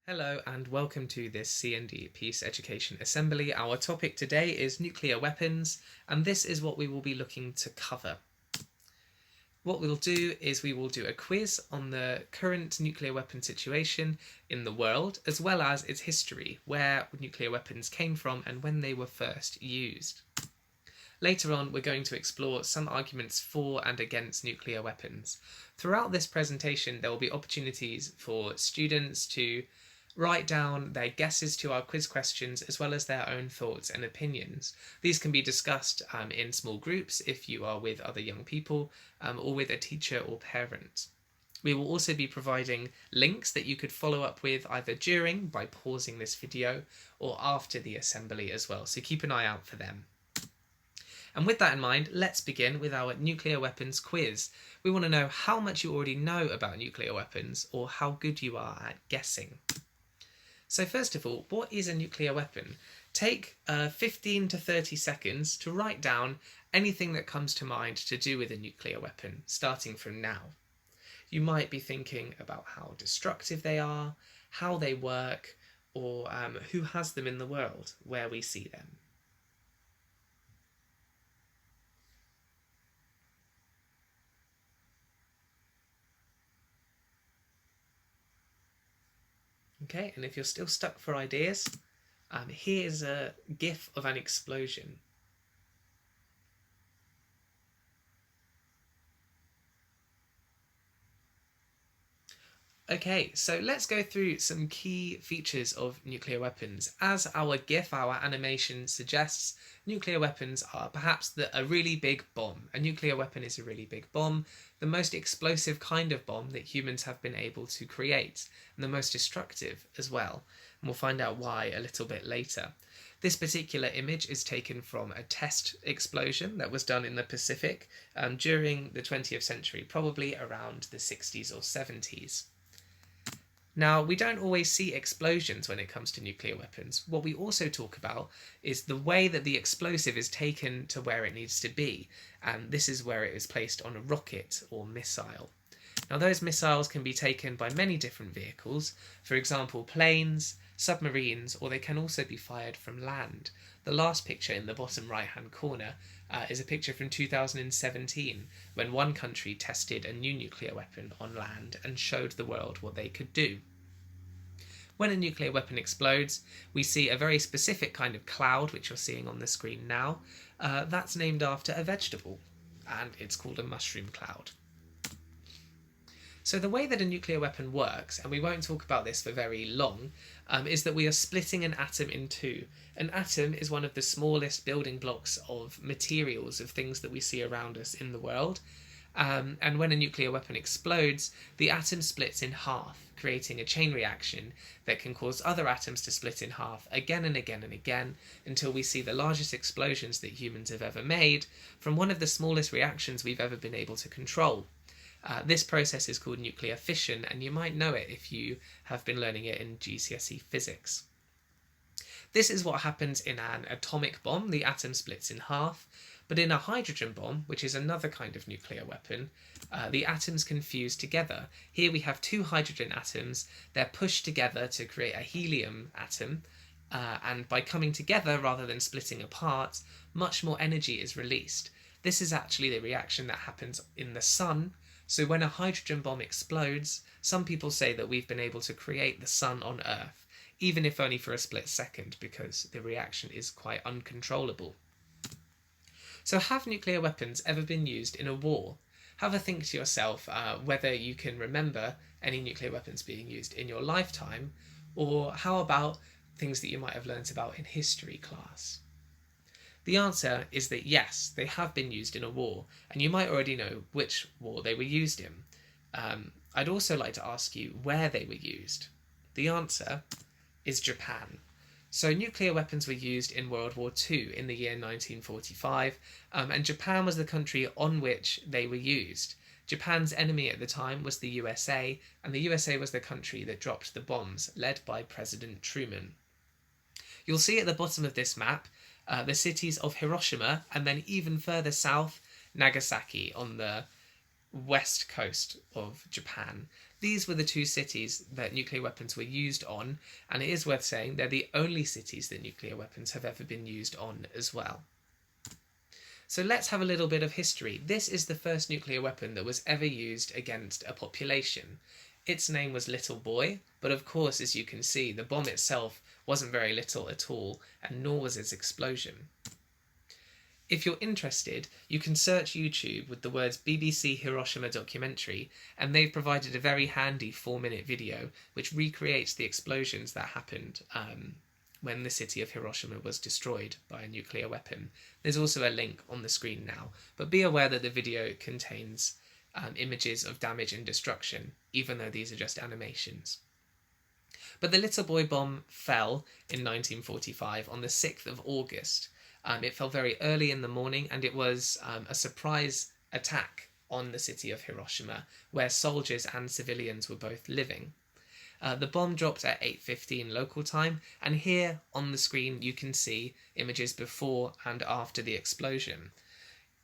Hello and welcome to this CND Peace Education Assembly. Our topic today is nuclear weapons, and this is what we will be looking to cover. What we'll do is we will do a quiz on the current nuclear weapon situation in the world, as well as its history, where nuclear weapons came from and when they were first used. Later on, we're going to explore some arguments for and against nuclear weapons. Throughout this presentation, there will be opportunities for students to write down their guesses to our quiz questions, as well as their own thoughts and opinions. These can be discussed in small groups if you are with other young people, or with a teacher or parent. We will also be providing links that you could follow up with either during, by pausing this video, or after the assembly as well, so keep an eye out for them. And with that in mind, let's begin with our nuclear weapons quiz. We want to know how much you already know about nuclear weapons, or how good you are at guessing. So first of all, what is a nuclear weapon? Take 15 to 30 seconds to write down anything that comes to mind to do with a nuclear weapon, starting from now. You might be thinking about how destructive they are, how they work, or who has them in the world, where we see them. Okay, and if you're still stuck for ideas, here's a GIF of an explosion. Okay, so let's go through some key features of nuclear weapons. As our GIF, our animation suggests, nuclear weapons are perhaps a really big bomb. A nuclear weapon is a really big bomb, the most explosive kind of bomb that humans have been able to create, and the most destructive as well. And we'll find out why a little bit later. This particular image is taken from a test explosion that was done in the Pacific during the 20th century, probably around the 60s or 70s. Now, we don't always see explosions when it comes to nuclear weapons. What we also talk about is the way that the explosive is taken to where it needs to be, and this is where it is placed on a rocket or missile. Now, those missiles can be taken by many different vehicles, for example, planes, submarines, or they can also be fired from land. The last picture in the bottom right-hand corner is a picture from 2017, when one country tested a new nuclear weapon on land and showed the world what they could do. When a nuclear weapon explodes, we see a very specific kind of cloud, which you're seeing on the screen now. That's named after a vegetable, and it's called a mushroom cloud. So the way that a nuclear weapon works, and we won't talk about this for very long, is that we are splitting an atom in two. An atom is one of the smallest building blocks of materials, of things that we see around us in the world. And when a nuclear weapon explodes, the atom splits in half, creating a chain reaction that can cause other atoms to split in half again and again and again, until we see the largest explosions that humans have ever made from one of the smallest reactions we've ever been able to control. This process is called nuclear fission, and you might know it if you have been learning it in GCSE physics. This is what happens in an atomic bomb. The atom splits in half, but in a hydrogen bomb, which is another kind of nuclear weapon, the atoms can fuse together. Here we have two hydrogen atoms. They're pushed together to create a helium atom, and by coming together rather than splitting apart, much more energy is released. This is actually the reaction that happens in the sun. So when a hydrogen bomb explodes, some people say that we've been able to create the sun on Earth, even if only for a split second, because the reaction is quite uncontrollable. So have nuclear weapons ever been used in a war? Have a think to yourself whether you can remember any nuclear weapons being used in your lifetime, or how about things that you might have learnt about in history class? The answer is that yes, they have been used in a war, and you might already know which war they were used in. I'd also like to ask you where they were used. The answer is Japan. So nuclear weapons were used in World War II in the year 1945, and Japan was the country on which they were used. Japan's enemy at the time was the USA, and the USA was the country that dropped the bombs, led by President Truman. You'll see at the bottom of this map the cities of Hiroshima, and then even further south, Nagasaki on the west coast of Japan. These were the two cities that nuclear weapons were used on, and it is worth saying they're the only cities that nuclear weapons have ever been used on as well. So let's have a little bit of history. This is the first nuclear weapon that was ever used against a population. Its name was Little Boy, but of course, as you can see, the bomb itself wasn't very little at all, and nor was its explosion. If you're interested, you can search YouTube with the words BBC Hiroshima documentary, and they've provided a very handy 4-minute video which recreates the explosions that happened when the city of Hiroshima was destroyed by a nuclear weapon. There's also a link on the screen now, but be aware that the video contains images of damage and destruction, even though these are just animations. But the Little Boy bomb fell in 1945 on the 6th of August. It fell very early in the morning, and it was a surprise attack on the city of Hiroshima, where soldiers and civilians were both living. The bomb dropped at 8:15 local time, and here on the screen you can see images before and after the explosion.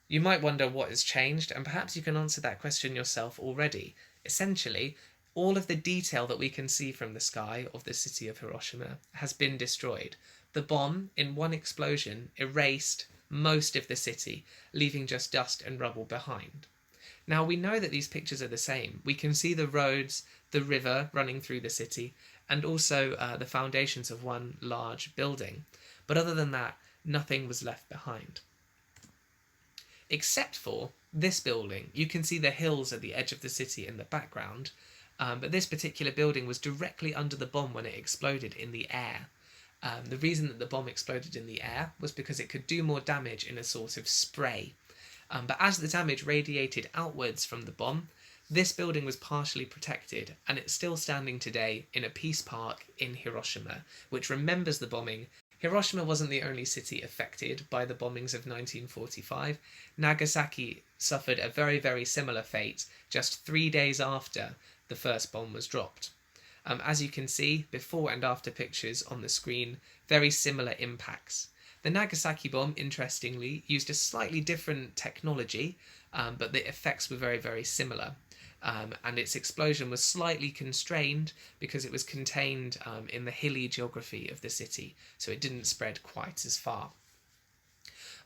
You might wonder what has changed, and perhaps you can answer that question yourself already. Essentially, all of the detail that we can see from the sky of the city of Hiroshima has been destroyed. The bomb, in one explosion, erased most of the city, leaving just dust and rubble behind. Now, we know that these pictures are the same. We can see the roads, the river running through the city, and also the foundations of one large building. But other than that, nothing was left behind. Except for this building. You can see the hills at the edge of the city in the background, but this particular building was directly under the bomb when it exploded in the air. The reason that the bomb exploded in the air was because it could do more damage in a sort of spray. But as the damage radiated outwards from the bomb, this building was partially protected, and it's still standing today in a peace park in Hiroshima, which remembers the bombing. Hiroshima wasn't the only city affected by the bombings of 1945. Nagasaki suffered a very, very similar fate just 3 days after the first bomb was dropped. As you can see, before and after pictures on the screen, very similar impacts. The Nagasaki bomb, interestingly, used a slightly different technology, but the effects were very, very similar. And its explosion was slightly constrained because it was contained in the hilly geography of the city, so it didn't spread quite as far.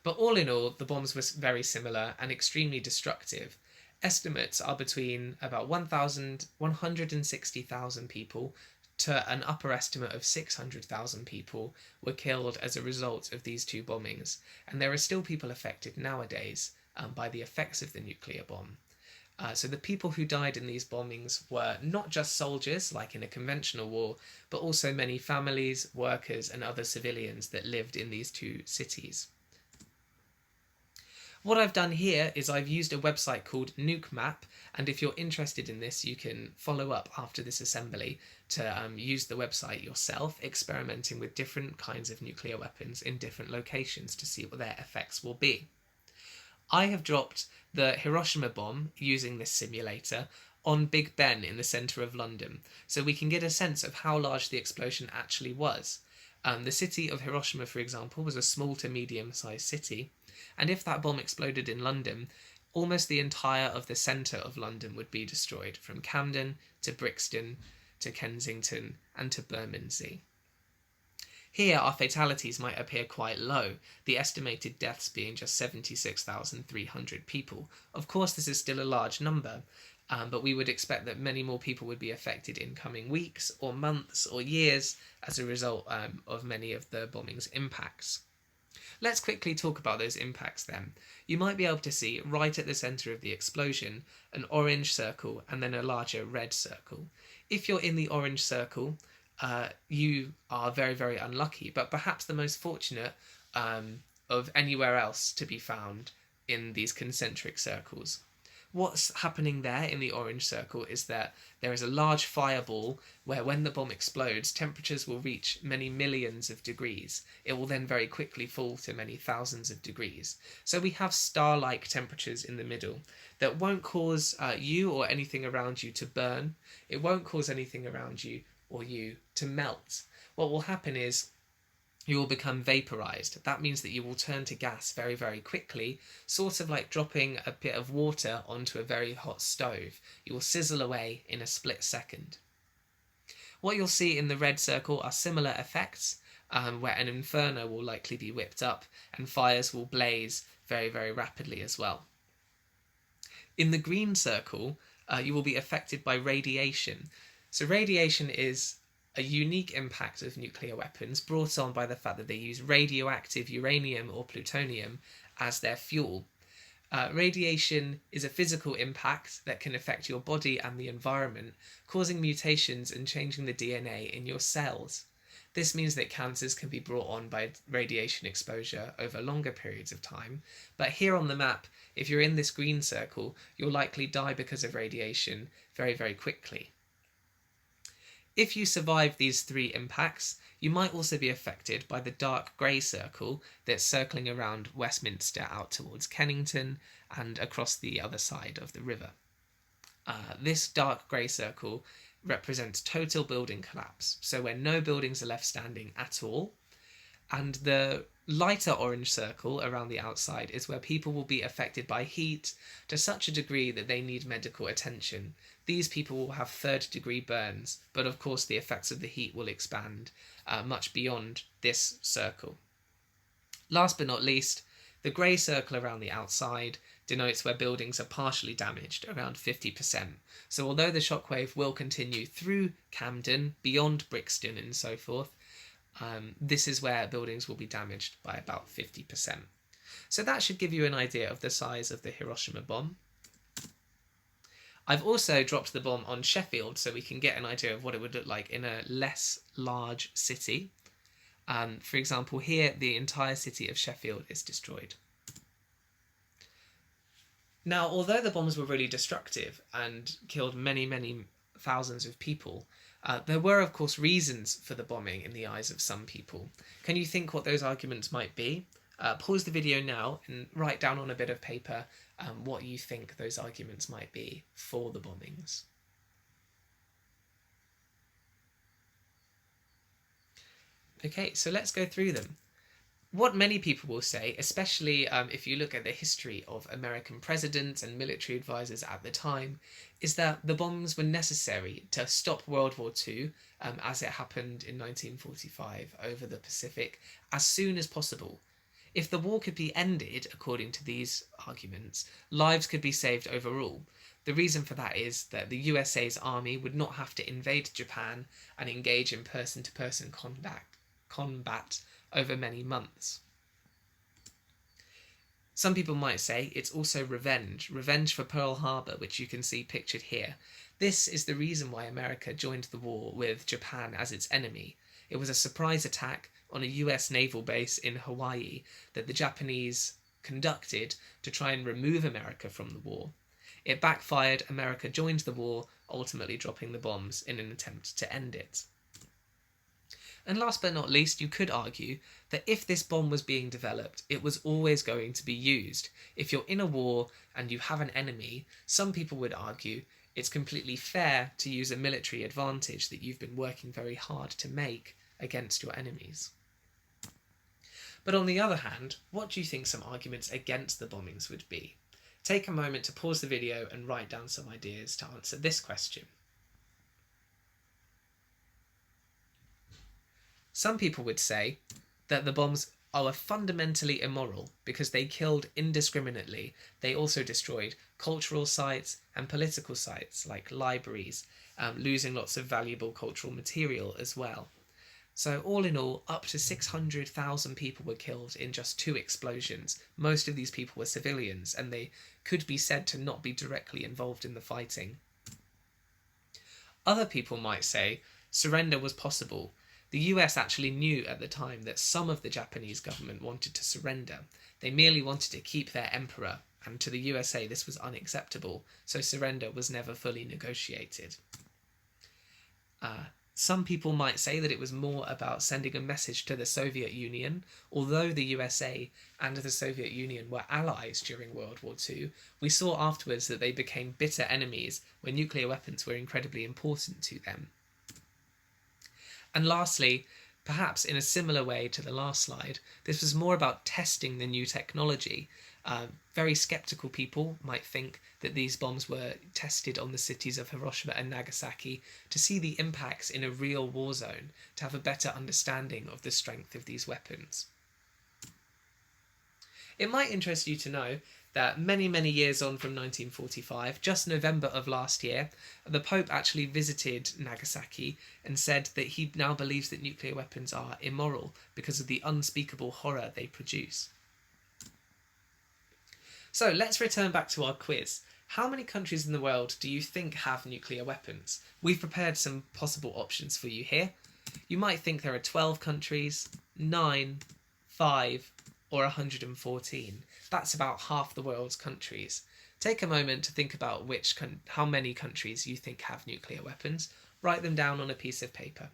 But all in all, the bombs were very similar and extremely destructive. Estimates are between about 160,000 people to an upper estimate of 600,000 people were killed as a result of these two bombings, and there are still people affected nowadays by the effects of the nuclear bomb. So the people who died in these bombings were not just soldiers, like in a conventional war, but also many families, workers, and other civilians that lived in these two cities. What I've done here is I've used a website called Nuke Map, and if you're interested in this, you can follow up after this assembly to use the website yourself, experimenting with different kinds of nuclear weapons in different locations to see what their effects will be. I have dropped the Hiroshima bomb using this simulator on Big Ben in the centre of London, so we can get a sense of how large the explosion actually was. The city of Hiroshima, for example, was a small to medium-sized city, and if that bomb exploded in London, almost the entire of the centre of London would be destroyed, from Camden to Brixton to Kensington and to Bermondsey. Here, our fatalities might appear quite low, the estimated deaths being just 76,300 people. Of course, this is still a large number, but we would expect that many more people would be affected in coming weeks or months or years as a result of many of the bombing's impacts. Let's quickly talk about those impacts then. You might be able to see right at the centre of the explosion an orange circle and then a larger red circle. If you're in the orange circle, you are very, very unlucky, but perhaps the most fortunate of anywhere else to be found in these concentric circles. What's happening there in the orange circle is that there is a large fireball where when the bomb explodes, temperatures will reach many millions of degrees. It will then very quickly fall to many thousands of degrees. So we have star-like temperatures in the middle that won't cause you or anything around you to burn. It won't cause anything around you or you to melt. What will happen is you will become vaporized. That means that you will turn to gas very, very quickly, sort of like dropping a bit of water onto a very hot stove. You will sizzle away in a split second. What you'll see in the red circle are similar effects, where an inferno will likely be whipped up and fires will blaze very, very rapidly as well. In the green circle, you will be affected by radiation. So radiation is a unique impact of nuclear weapons brought on by the fact that they use radioactive uranium or plutonium as their fuel. Radiation is a physical impact that can affect your body and the environment, causing mutations and changing the DNA in your cells. This means that cancers can be brought on by radiation exposure over longer periods of time. But here on the map, if you're in this green circle, you'll likely die because of radiation very, very quickly. If you survive these three impacts, you might also be affected by the dark grey circle that's circling around Westminster out towards Kennington and across the other side of the river. This dark grey circle represents total building collapse, so where no buildings are left standing at all. And the lighter orange circle around the outside is where people will be affected by heat to such a degree that they need medical attention. These people will have third-degree burns, but of course the effects of the heat will expand much beyond this circle. Last but not least, the grey circle around the outside denotes where buildings are partially damaged, around 50%. So although the shockwave will continue through Camden, beyond Brixton and so forth, this is where buildings will be damaged by about 50%. So that should give you an idea of the size of the Hiroshima bomb. I've also dropped the bomb on Sheffield so we can get an idea of what it would look like in a less large city. For example, here the entire city of Sheffield is destroyed. Now, although the bombs were really destructive and killed many, many thousands of people, there were, of course, reasons for the bombing in the eyes of some people. Can you think what those arguments might be? Pause the video now and write down on a bit of paper what you think those arguments might be for the bombings. Okay, so let's go through them. What many people will say, especially if you look at the history of American presidents and military advisors at the time, is that the bombs were necessary to stop World War II, as it happened in 1945 over the Pacific, as soon as possible. If the war could be ended, according to these arguments, lives could be saved overall. The reason for that is that the USA's army would not have to invade Japan and engage in person-to-person combat over many months. Some people might say it's also revenge for Pearl Harbor, which you can see pictured here. This is the reason why America joined the war with Japan as its enemy. It was a surprise attack on a US naval base in Hawaii that the Japanese conducted to try and remove America from the war. It backfired, America joined the war, ultimately dropping the bombs in an attempt to end it. And last but not least, you could argue that if this bomb was being developed, it was always going to be used. If you're in a war and you have an enemy, some people would argue it's completely fair to use a military advantage that you've been working very hard to make against your enemies. But on the other hand, what do you think some arguments against the bombings would be? Take a moment to pause the video and write down some ideas to answer this question. Some people would say that the bombs are fundamentally immoral because they killed indiscriminately. They also destroyed cultural sites and political sites like libraries, losing lots of valuable cultural material as well. So all in all, up to 600,000 people were killed in just 2 explosions. Most of these people were civilians, and they could be said to not be directly involved in the fighting. Other people might say surrender was possible. The US actually knew at the time that some of the Japanese government wanted to surrender. They merely wanted to keep their emperor, and to the USA this was unacceptable, so surrender was never fully negotiated. Some people might say that it was more about sending a message to the Soviet Union. Although the USA and the Soviet Union were allies during World War II, we saw afterwards that they became bitter enemies when nuclear weapons were incredibly important to them. And lastly, Perhaps in a similar way to the last slide, this was more about testing the new technology. Very skeptical people might think that these bombs were tested on the cities of Hiroshima and Nagasaki to see the impacts in a real war zone, to have a better understanding of the strength of these weapons. It might interest you to know that many, many years on from 1945, just November of last year, the Pope actually visited Nagasaki and said that he now believes that nuclear weapons are immoral because of the unspeakable horror they produce. So let's return back to our quiz. How many countries in the world do you think have nuclear weapons? We've prepared some possible options for you here. You might think there are 12 countries, 9, 5, or 114. That's about half the world's countries. Take a moment to think about how many countries you think have nuclear weapons. Write them down on a piece of paper.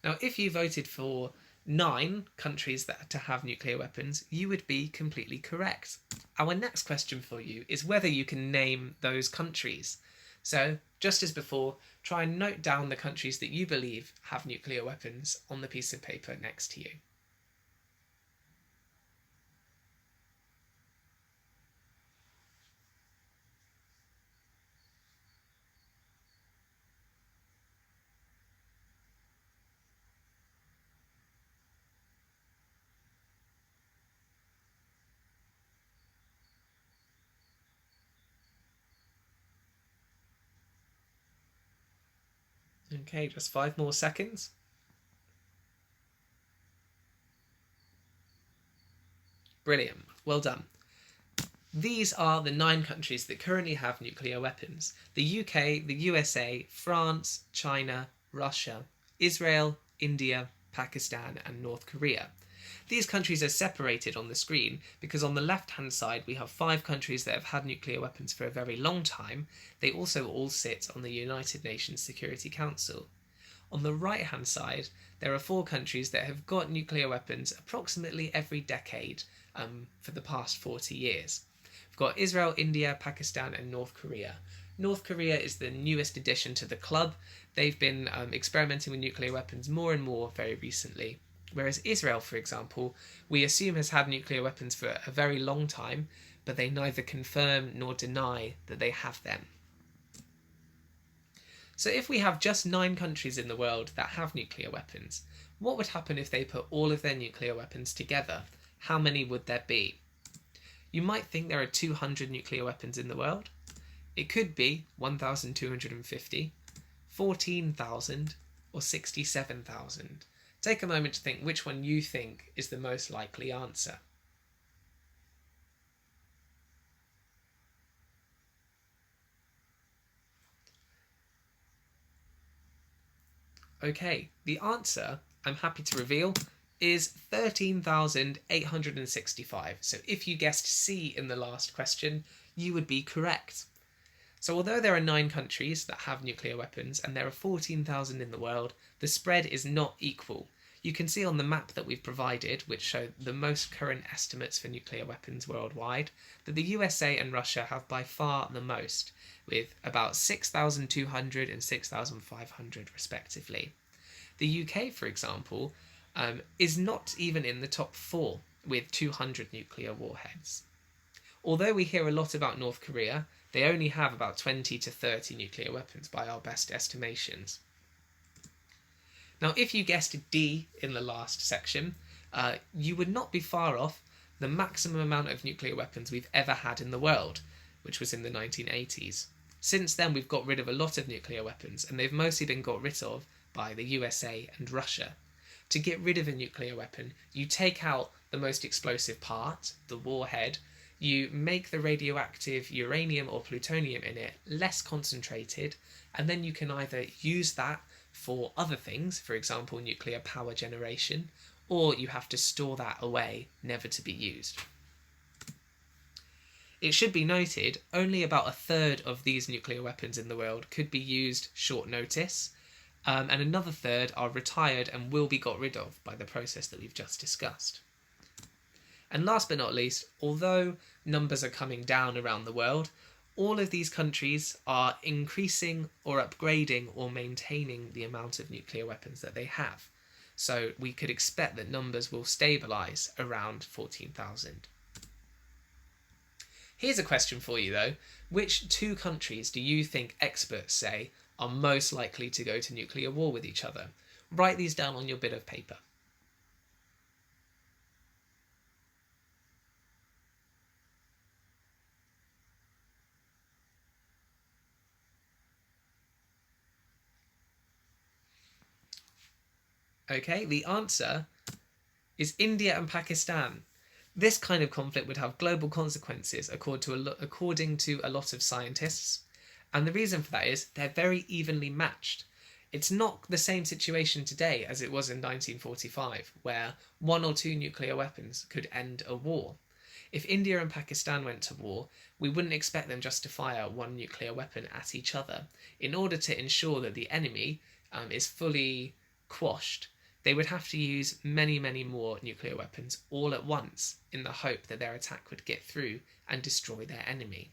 Now, if you voted for 9 countries to have nuclear weapons, you would be completely correct. Our next question for you is whether you can name those countries. So, just as before, try and note down the countries that you believe have nuclear weapons on the piece of paper next to you. Okay, just 5 more seconds. Brilliant, well done. These are the 9 countries that currently have nuclear weapons: the UK, the USA, France, China, Russia, Israel, India, Pakistan, and North Korea. These countries are separated on the screen because on the left-hand side we have 5 countries that have had nuclear weapons for a very long time. They also all sit on the United Nations Security Council. On the right-hand side, there are 4 countries that have got nuclear weapons approximately every decade for the past 40 years. We've got Israel, India, Pakistan, and North Korea. North Korea is the newest addition to the club. They've been experimenting with nuclear weapons more and more very recently. Whereas Israel, for example, we assume has had nuclear weapons for a very long time, but they neither confirm nor deny that they have them. So if we have just 9 countries in the world that have nuclear weapons, what would happen if they put all of their nuclear weapons together? How many would there be? You might think there are 200 nuclear weapons in the world. It could be 1,250, 14,000, or 67,000. Take a moment to think which one you think is the most likely answer. Okay, the answer, I'm happy to reveal, is 13,865. So if you guessed C in the last question, you would be correct. So although there are 9 countries that have nuclear weapons and there are 14,000 in the world, the spread is not equal. You can see on the map that we've provided, which show the most current estimates for nuclear weapons worldwide, that the USA and Russia have by far the most, with about 6,200 and 6,500 respectively. The UK, for example, is not even in the top 4 with 200 nuclear warheads. Although we hear a lot about North Korea, they only have about 20 to 30 nuclear weapons by our best estimations. Now, if you guessed D in the last section, you would not be far off the maximum amount of nuclear weapons we've ever had in the world, which was in the 1980s. Since then, we've got rid of a lot of nuclear weapons, and they've mostly been got rid of by the USA and Russia. To get rid of a nuclear weapon, you take out the most explosive part, the warhead, you make the radioactive uranium or plutonium in it less concentrated, and then you can either use that for other things, for example nuclear power generation, or you have to store that away, never to be used. It should be noted, only about 1/3 of these nuclear weapons in the world could be used short notice, and another 1/3 are retired and will be got rid of by the process that we've just discussed. And last but not least, although numbers are coming down around the world, all of these countries are increasing or upgrading or maintaining the amount of nuclear weapons that they have. So we could expect that numbers will stabilise around 14,000. Here's a question for you though. Which two countries do you think experts say are most likely to go to nuclear war with each other? Write these down on your bit of paper. Okay, the answer is India and Pakistan. This kind of conflict would have global consequences according to a lot of scientists. And the reason for that is they're very evenly matched. It's not the same situation today as it was in 1945, where one or two nuclear weapons could end a war. If India and Pakistan went to war, we wouldn't expect them just to fire one nuclear weapon at each other. In order to ensure that the enemy is fully quashed, they would have to use many, many more nuclear weapons all at once in the hope that their attack would get through and destroy their enemy.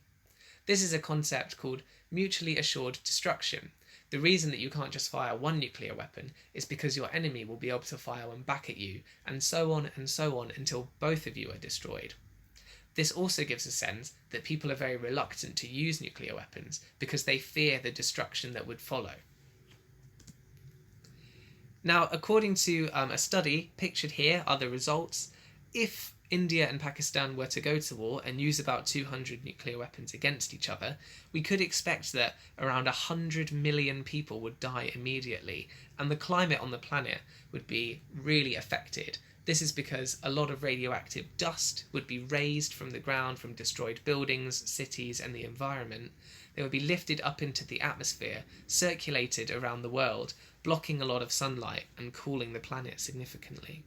This is a concept called mutually assured destruction. The reason that you can't just fire one nuclear weapon is because your enemy will be able to fire one back at you, and so on until both of you are destroyed. This also gives a sense that people are very reluctant to use nuclear weapons because they fear the destruction that would follow. Now, according to a study, pictured here are the results. If India and Pakistan were to go to war and use about 200 nuclear weapons against each other, we could expect that around 100 million people would die immediately, and the climate on the planet would be really affected. This is because a lot of radioactive dust would be raised from the ground from destroyed buildings, cities, and the environment. They would be lifted up into the atmosphere, circulated around the world, blocking a lot of sunlight and cooling the planet significantly.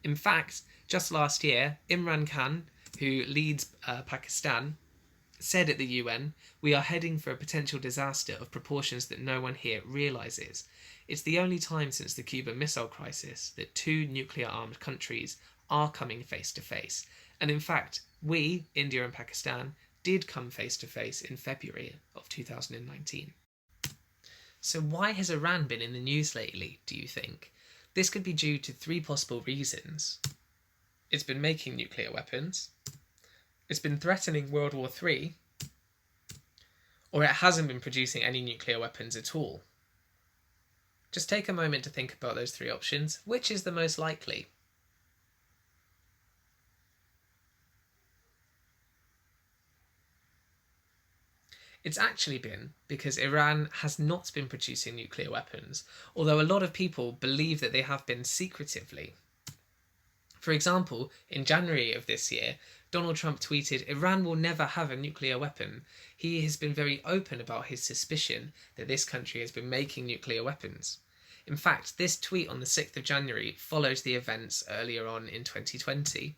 In fact, just last year, Imran Khan, who leads Pakistan, said at the UN, "We are heading for a potential disaster of proportions that no one here realises. It's the only time since the Cuban Missile Crisis that two nuclear-armed countries are coming face to face. And in fact, we, India and Pakistan, did come face to face in February of 2019. So why has Iran been in the news lately, do you think? This could be due to three possible reasons. It's been making nuclear weapons, it's been threatening World War III, or it hasn't been producing any nuclear weapons at all. Just take a moment to think about those three options. Which is the most likely? It's actually been because Iran has not been producing nuclear weapons, although a lot of people believe that they have been secretively. For example, in January of this year, Donald Trump tweeted, "Iran will never have a nuclear weapon." He has been very open about his suspicion that this country has been making nuclear weapons. In fact, this tweet on the 6th of January follows the events earlier on in 2020,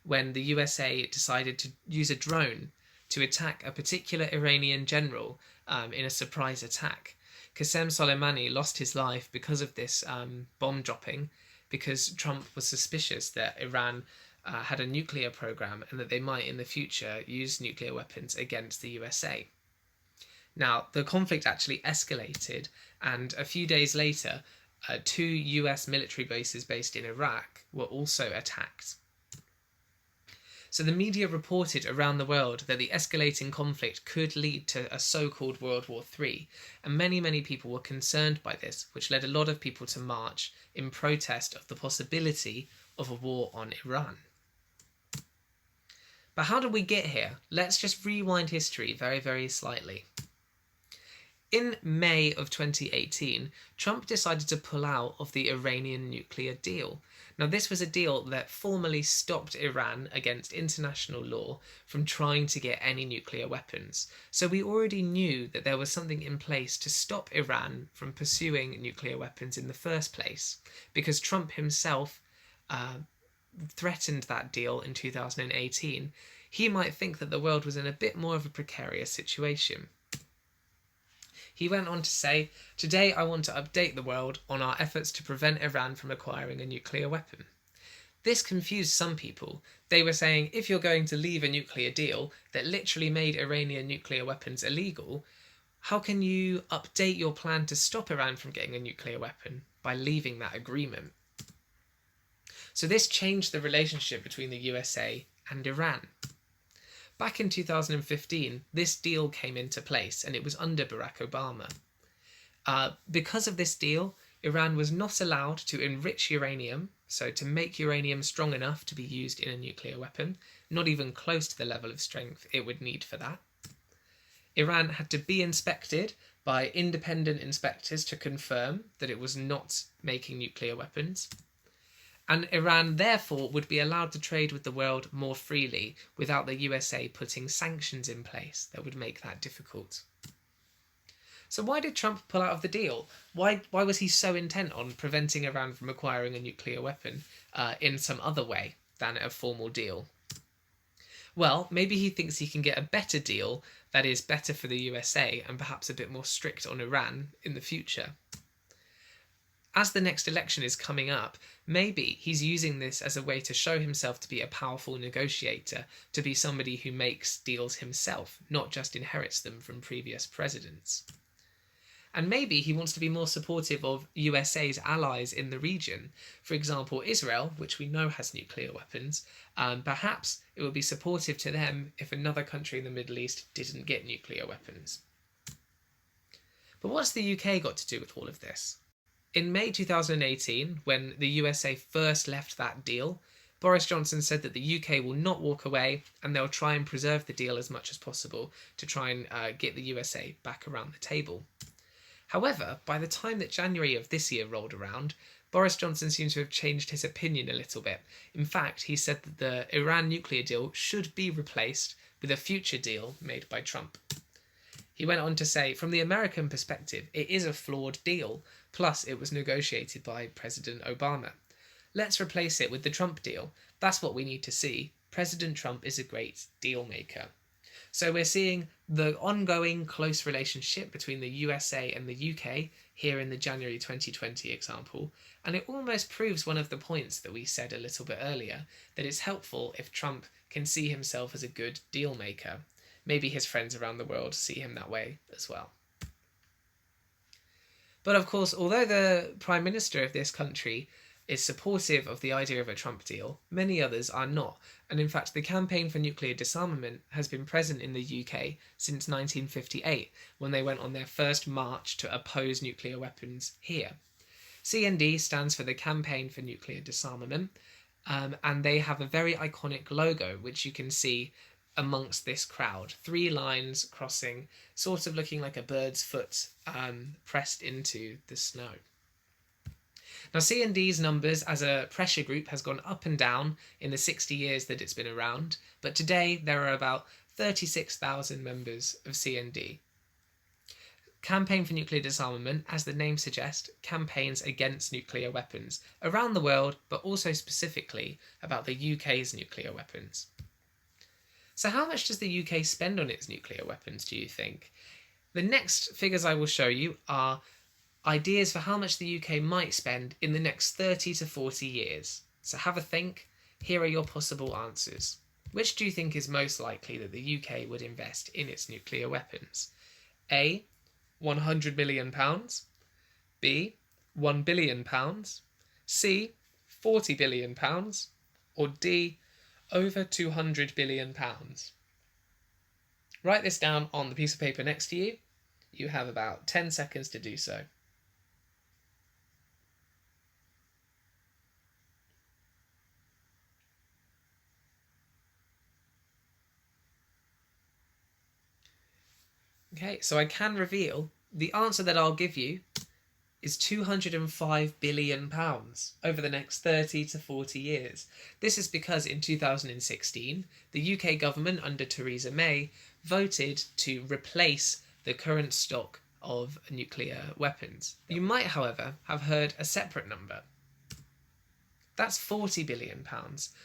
when the USA decided to use a drone to attack a particular Iranian general in a surprise attack. Qasem Soleimani lost his life because of this bomb dropping, because Trump was suspicious that Iran had a nuclear program and that they might in the future use nuclear weapons against the USA. Now, the conflict actually escalated, and a few days later, 2 US military bases based in Iraq were also attacked. So the media reported around the world that the escalating conflict could lead to a so-called World War III, and many people were concerned by this, which led a lot of people to march in protest of the possibility of a war on Iran. But how did we get here? Let's just rewind history very slightly. In May of 2018, Trump decided to pull out of the Iranian nuclear deal. Now, this was a deal that formally stopped Iran against international law from trying to get any nuclear weapons. So we already knew that there was something in place to stop Iran from pursuing nuclear weapons in the first place, because Trump himself threatened that deal in 2018. He might think that the world was in a bit more of a precarious situation. He went on to say, "Today I want to update the world on our efforts to prevent Iran from acquiring a nuclear weapon. This confused some people. They were saying, if you're going to leave a nuclear deal that literally made Iranian nuclear weapons illegal, how can you update your plan to stop Iran from getting a nuclear weapon by leaving that agreement? So this changed the relationship between the USA and Iran. Back in 2015, this deal came into place, and it was under Barack Obama. Because of this deal, Iran was not allowed to enrich uranium, so to make uranium strong enough to be used in a nuclear weapon, not even close to the level of strength it would need for that. Iran had to be inspected by independent inspectors to confirm that it was not making nuclear weapons. And Iran therefore would be allowed to trade with the world more freely without the USA putting sanctions in place that would make that difficult. So why did Trump pull out of the deal? Why was he so intent on preventing Iran from acquiring a nuclear weapon in some other way than a formal deal? Well, maybe he thinks he can get a better deal that is better for the USA and perhaps a bit more strict on Iran in the future. As the next election is coming up, maybe he's using this as a way to show himself to be a powerful negotiator, to be somebody who makes deals himself, not just inherits them from previous presidents. And maybe he wants to be more supportive of USA's allies in the region. For example, Israel, which we know has nuclear weapons, perhaps it would be supportive to them if another country in the Middle East didn't get nuclear weapons. But what's the UK got to do with all of this? In May 2018, when the USA first left that deal, Boris Johnson said that the UK will not walk away and they'll try and preserve the deal as much as possible to try and get the USA back around the table. However, by the time that January of this year rolled around, Boris Johnson seems to have changed his opinion a little bit. In fact, he said that the Iran nuclear deal should be replaced with a future deal made by Trump. He went on to say, from the American perspective, it is a flawed deal, plus it was negotiated by President Obama. Let's replace it with the Trump deal. That's what we need to see. President Trump is a great deal maker. So we're seeing the ongoing close relationship between the USA and the UK here in the January 2020 example, and it almost proves one of the points that we said a little bit earlier, that it's helpful if Trump can see himself as a good deal maker. Maybe his friends around the world see him that way as well. But of course, although the Prime Minister of this country is supportive of the idea of a Trump deal, many others are not. And in fact, the campaign for nuclear disarmament has been present in the UK since 1958, when they went on their first march to oppose nuclear weapons here. CND stands for the Campaign for Nuclear Disarmament, and they have a very iconic logo, which you can see amongst this crowd. 3 lines crossing, sort of looking like a bird's foot pressed into the snow. Now, CND's numbers as a pressure group has gone up and down in the 60 years that it's been around, but today there are about 36,000 members of CND. Campaign for Nuclear Disarmament, as the name suggests, campaigns against nuclear weapons around the world, but also specifically about the UK's nuclear weapons. So how much does the UK spend on its nuclear weapons, do you think? The next figures I will show you are ideas for how much the UK might spend in the next 30 to 40 years. So have a think. Here are your possible answers. Which do you think is most likely that the UK would invest in its nuclear weapons? A, £100 million. B, £1 billion. C, £40 billion. Or D, over £200 billion. Write this down on the piece of paper next to you. You have about 10 seconds to do so. Okay, so I can reveal the answer that I'll give you is £205 billion over the next 30 to 40 years. This is because in 2016, the UK government under Theresa May voted to replace the current stock of nuclear weapons. You might, however, have heard a separate number. That's £40 billion.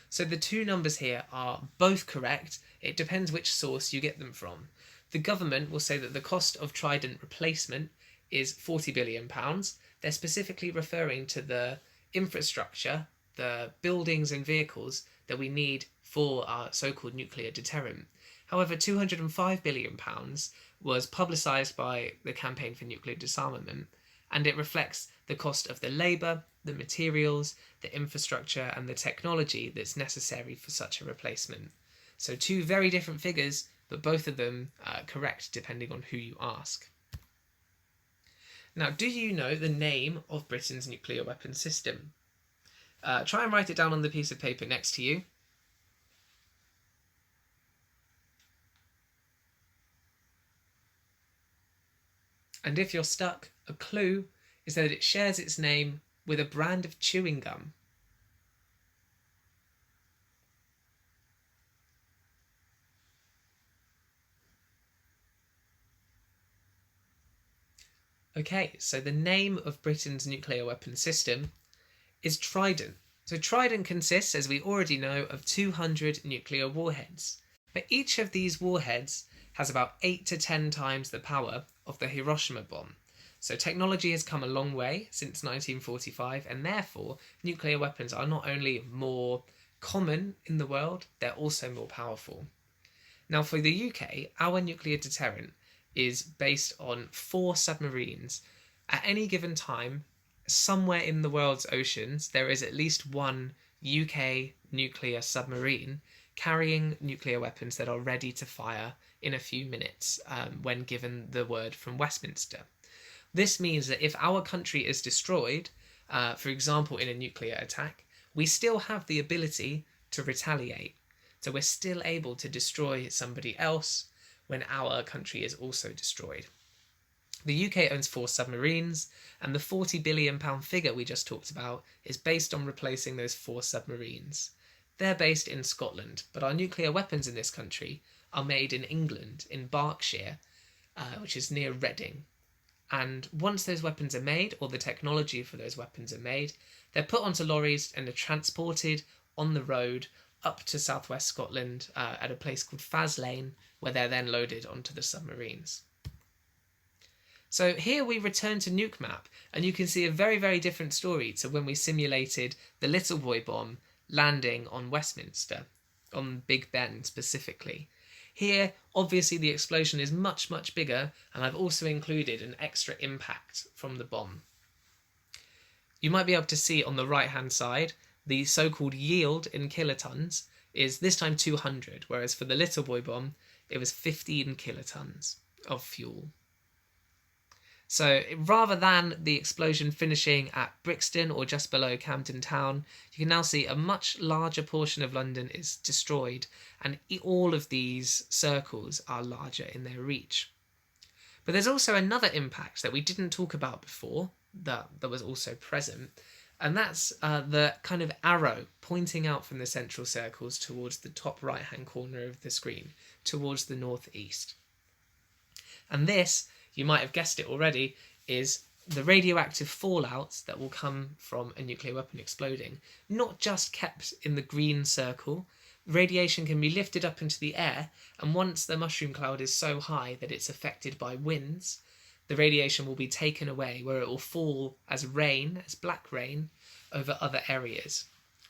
So the two numbers here are both correct. It depends which source you get them from. The government will say that the cost of Trident replacement is £40 billion. They're specifically referring to the infrastructure the buildings and vehicles that we need for our so-called nuclear deterrent. However, £205 billion was publicised by the Campaign for Nuclear Disarmament, and it reflects the cost of the labour, the materials, the infrastructure, and the technology that's necessary for such a replacement. So two very different figures, but both of them are correct depending on who you ask. Now, do you know the name of Britain's nuclear weapons system? Try and write it down on the piece of paper next to you. And if you're stuck, a clue is that it shares its name with a brand of chewing gum. Okay, so the name of Britain's nuclear weapons system is Trident. So Trident consists, as we already know, of 200 nuclear warheads. But each of these warheads has about 8 to 10 times the power of the Hiroshima bomb. So technology has come a long way since 1945, and therefore nuclear weapons are not only more common in the world, they're also more powerful. Now for the UK, our nuclear deterrent is based on 4 submarines. At any given time, somewhere in the world's oceans, there is at least one UK nuclear submarine carrying nuclear weapons that are ready to fire in a few minutes when given the word from Westminster. This means that if our country is destroyed, for example in a nuclear attack, we still have the ability to retaliate. So we're still able to destroy somebody else when our country is also destroyed. The UK owns 4 submarines, and the £40 billion figure we just talked about is based on replacing those 4 submarines. They're based in Scotland, but our nuclear weapons in this country are made in England, in Berkshire, which is near Reading. And once those weapons are made, or the technology for those weapons are made, they're put onto lorries and are transported on the road up to southwest Scotland at a place called Faslane, where they're then loaded onto the submarines. So here we return to Nuke Map, and you can see a very, very different story to when we simulated the Little Boy bomb landing on Westminster, on Big Ben specifically. Here, obviously the explosion is much, much bigger, and I've also included an extra impact from the bomb. You might be able to see on the right-hand side, the so-called yield in kilotons is this time 200, whereas for the Little Boy bomb, it was 15 kilotons of fuel. So rather than the explosion finishing at Brixton or just below Camden Town, you can now see a much larger portion of London is destroyed, and all of these circles are larger in their reach. But there's also another impact that we didn't talk about before that was also present, and that's the kind of arrow pointing out from the central circles towards the top right-hand corner of the screen, towards the northeast. And this, you might have guessed it already, is the radioactive fallout that will come from a nuclear weapon exploding. Not just kept in the green circle, radiation can be lifted up into the air, and once the mushroom cloud is so high that it's affected by winds, the radiation will be taken away, where it will fall as rain, as black rain, over other areas.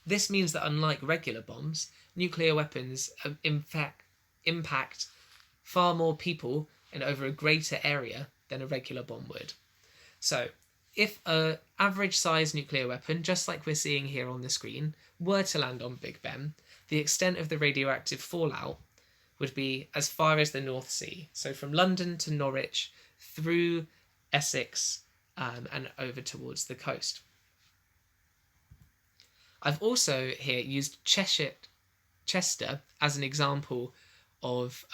This means that unlike regular bombs, nuclear weapons impact far more people and over a greater area than a regular bomb would. So, if an average size nuclear weapon, just like we're seeing here on the screen, were to land on Big Ben, the extent of the radioactive fallout would be as far as the North Sea. So from London to Norwich, through Essex, and over towards the coast. I've also here used Chester as an example of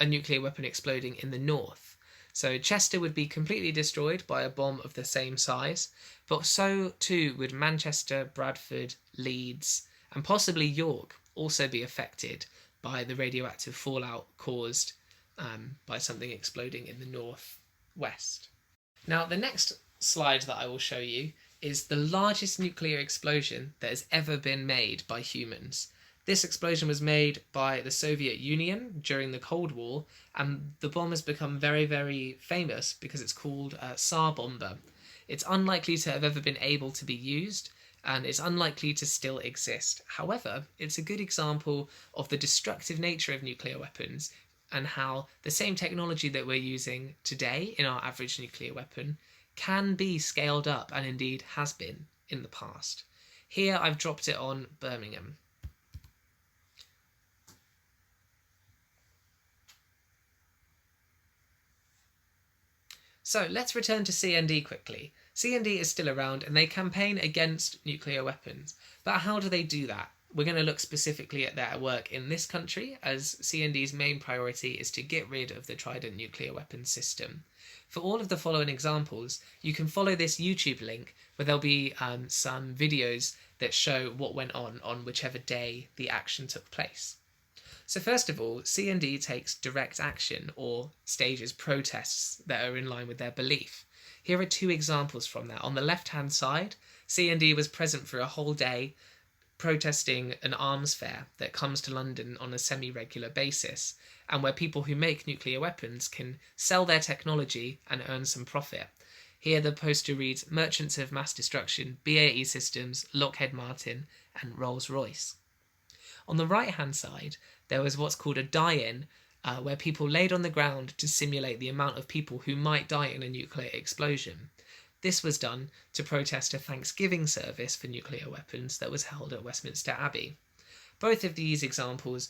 a nuclear weapon exploding in the north. So Chester would be completely destroyed by a bomb of the same size, but so too would Manchester, Bradford, Leeds, and possibly York also be affected by the radioactive fallout caused by something exploding in the northwest. Now, the next slide that I will show you is the largest nuclear explosion that has ever been made by humans. This explosion was made by the Soviet Union during the Cold War, and the bomb has become very, very famous because it's called Tsar Bomba. It's unlikely to have ever been able to be used, and it's unlikely to still exist. However, it's a good example of the destructive nature of nuclear weapons and how the same technology that we're using today in our average nuclear weapon can be scaled up, and indeed has been in the past. Here I've dropped it on Birmingham. So let's return to CND quickly. CND is still around and they campaign against nuclear weapons. But how do they do that? We're going to look specifically at their work in this country, as CND's main priority is to get rid of the Trident nuclear weapons system. For all of the following examples, you can follow this YouTube link where there'll be some videos that show what went on whichever day the action took place. So first of all, CND takes direct action or stages protests that are in line with their belief. Here are two examples from that. On the left-hand side, CND was present for a whole day protesting an arms fair that comes to London on a semi-regular basis, and where people who make nuclear weapons can sell their technology and earn some profit. Here the poster reads Merchants of Mass Destruction, BAE Systems, Lockheed Martin and Rolls-Royce. On the right-hand side, there was what's called a die-in, where people laid on the ground to simulate the amount of people who might die in a nuclear explosion. This was done to protest a Thanksgiving service for nuclear weapons that was held at Westminster Abbey. Both of these examples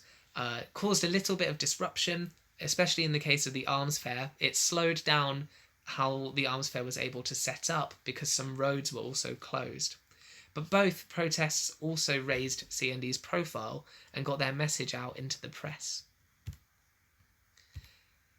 caused a little bit of disruption, especially in the case of the arms fair. It slowed down how the arms fair was able to set up because some roads were also closed. But both protests also raised CND's profile and got their message out into the press.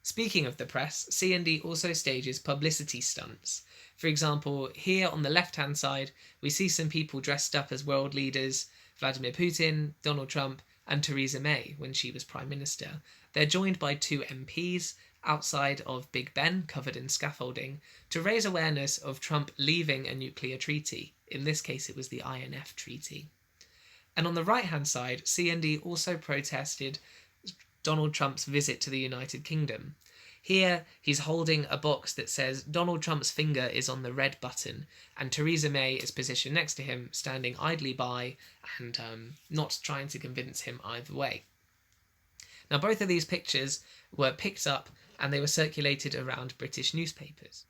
Speaking of the press, CND also stages publicity stunts. For example, here on the left-hand side, we see some people dressed up as world leaders, Vladimir Putin, Donald Trump, and Theresa May when she was Prime Minister. They're joined by two MPs outside of Big Ben, covered in scaffolding, to raise awareness of Trump leaving a nuclear treaty. In this case, it was the INF Treaty. And on the right-hand side, CND also protested Donald Trump's visit to the United Kingdom. Here, he's holding a box that says Donald Trump's finger is on the red button, and Theresa May is positioned next to him, standing idly by and not trying to convince him either way. Now, both of these pictures were picked up and they were circulated around British newspapers.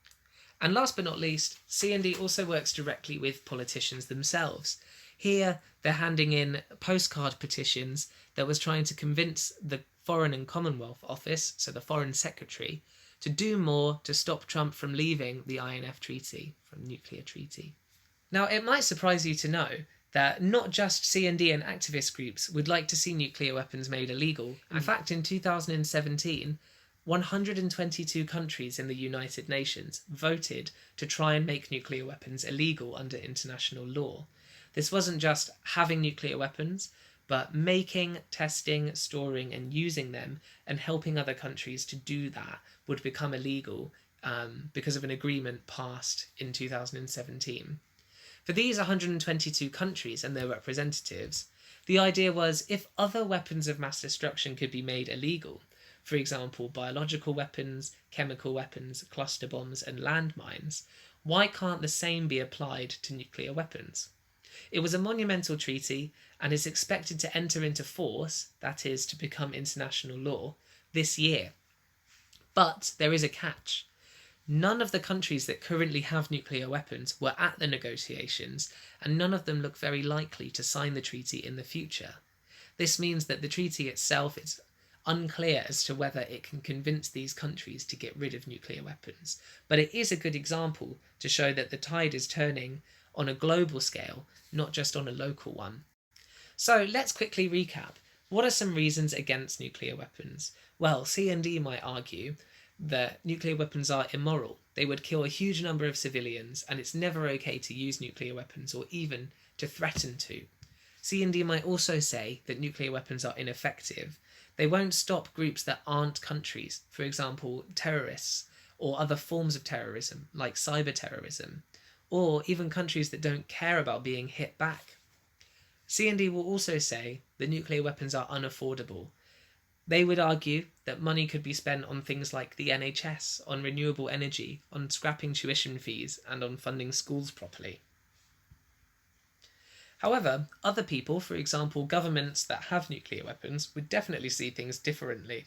And last but not least, CND also works directly with politicians themselves. Here, they're handing in postcard petitions that was trying to convince the Foreign and Commonwealth Office, so the Foreign Secretary, to do more to stop Trump from leaving the INF Treaty, from nuclear treaty. Now, it might surprise you to know that not just CND and activist groups would like to see nuclear weapons made illegal. In fact, in 2017, 122 countries in the United Nations voted to try and make nuclear weapons illegal under international law. This wasn't just having nuclear weapons, but making, testing, storing and using them and helping other countries to do that would become illegal because of an agreement passed in 2017. For these 122 countries and their representatives, the idea was if other weapons of mass destruction could be made illegal, for example, biological weapons, chemical weapons, cluster bombs and landmines, why can't the same be applied to nuclear weapons? It was a monumental treaty and is expected to enter into force, that is, to become international law, this year. But there is a catch. None of the countries that currently have nuclear weapons were at the negotiations, and none of them look very likely to sign the treaty in the future. This means that the treaty itself is unclear as to whether it can convince these countries to get rid of nuclear weapons. But it is a good example to show that the tide is turning on a global scale, not just on a local one. So let's quickly recap. What are some reasons against nuclear weapons? Well, CND might argue that nuclear weapons are immoral. They would kill a huge number of civilians, and it's never okay to use nuclear weapons or even to threaten to. CND might also say that nuclear weapons are ineffective. They won't stop groups that aren't countries, for example, terrorists or other forms of terrorism, like cyber terrorism, or even countries that don't care about being hit back. CND will also say that nuclear weapons are unaffordable. They would argue that money could be spent on things like the NHS, on renewable energy, on scrapping tuition fees, and on funding schools properly. However, other people, for example governments that have nuclear weapons, would definitely see things differently.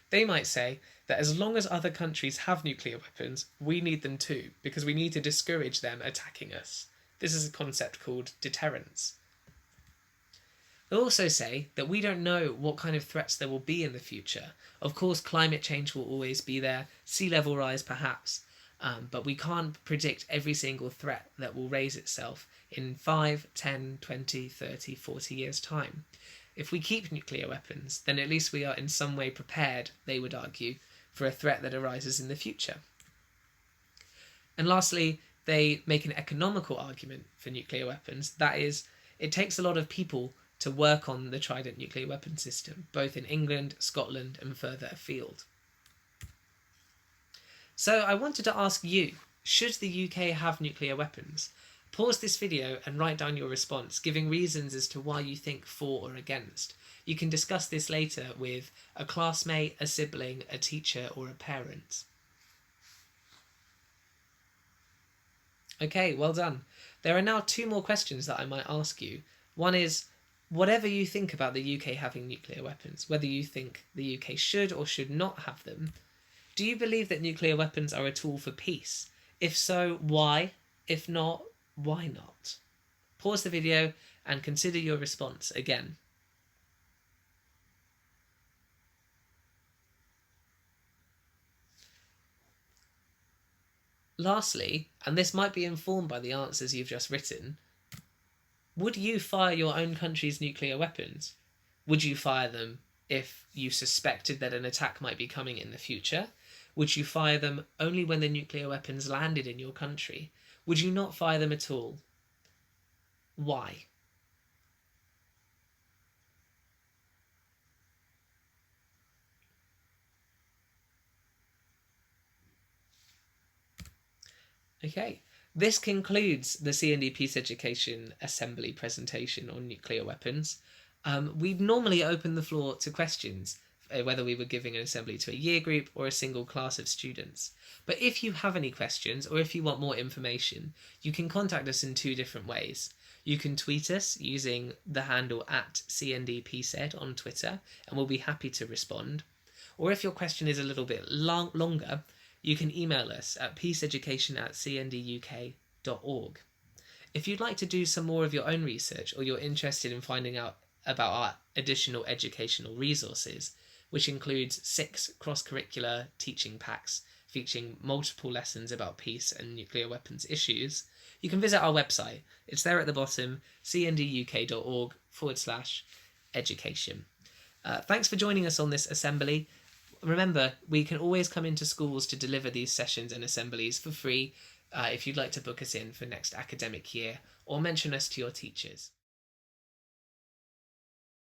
They might say that as long as other countries have nuclear weapons, we need them too, because we need to discourage them attacking us. This is a concept called deterrence. They'll also say that we don't know what kind of threats there will be in the future. Of course, climate change will always be there, sea level rise perhaps, but we can't predict every single threat that will raise itself in 5, 10, 20, 30, 40 years' time. If we keep nuclear weapons, then at least we are in some way prepared, they would argue, for a threat that arises in the future. And lastly, they make an economical argument for nuclear weapons. That is, it takes a lot of people to work on the Trident nuclear weapon system, both in England, Scotland, and further afield. So I wanted to ask you, should the UK have nuclear weapons? Pause this video and write down your response, giving reasons as to why you think for or against. You can discuss this later with a classmate, a sibling, a teacher, or a parent. Okay, well done. There are now 2 more questions that I might ask you. One is, whatever you think about the UK having nuclear weapons, whether you think the UK should or should not have them, do you believe that nuclear weapons are a tool for peace? If so, why? If not, why not? Pause the video and consider your response again. Lastly, and this might be informed by the answers you've just written, would you fire your own country's nuclear weapons? Would you fire them if you suspected that an attack might be coming in the future? Would you fire them only when the nuclear weapons landed in your country? Would you not fire them at all? Why? Okay, this concludes the CND Peace Education Assembly presentation on nuclear weapons. We'd normally open the floor to questions, whether we were giving an assembly to a year group or a single class of students. But if you have any questions or if you want more information, you can contact us in 2 different ways. You can tweet us using the handle @CND Peace Ed on Twitter, and we'll be happy to respond. Or if your question is a little bit longer, you can email us at peaceeducation@cnduk.org. If you'd like to do some more of your own research, or you're interested in finding out about our additional educational resources, which includes 6 cross-curricular teaching packs featuring multiple lessons about peace and nuclear weapons issues, you can visit our website. It's there at the bottom, cnduk.org/education. Thanks for joining us on this assembly. Remember, we can always come into schools to deliver these sessions and assemblies for free if you'd like to book us in for next academic year, or mention us to your teachers.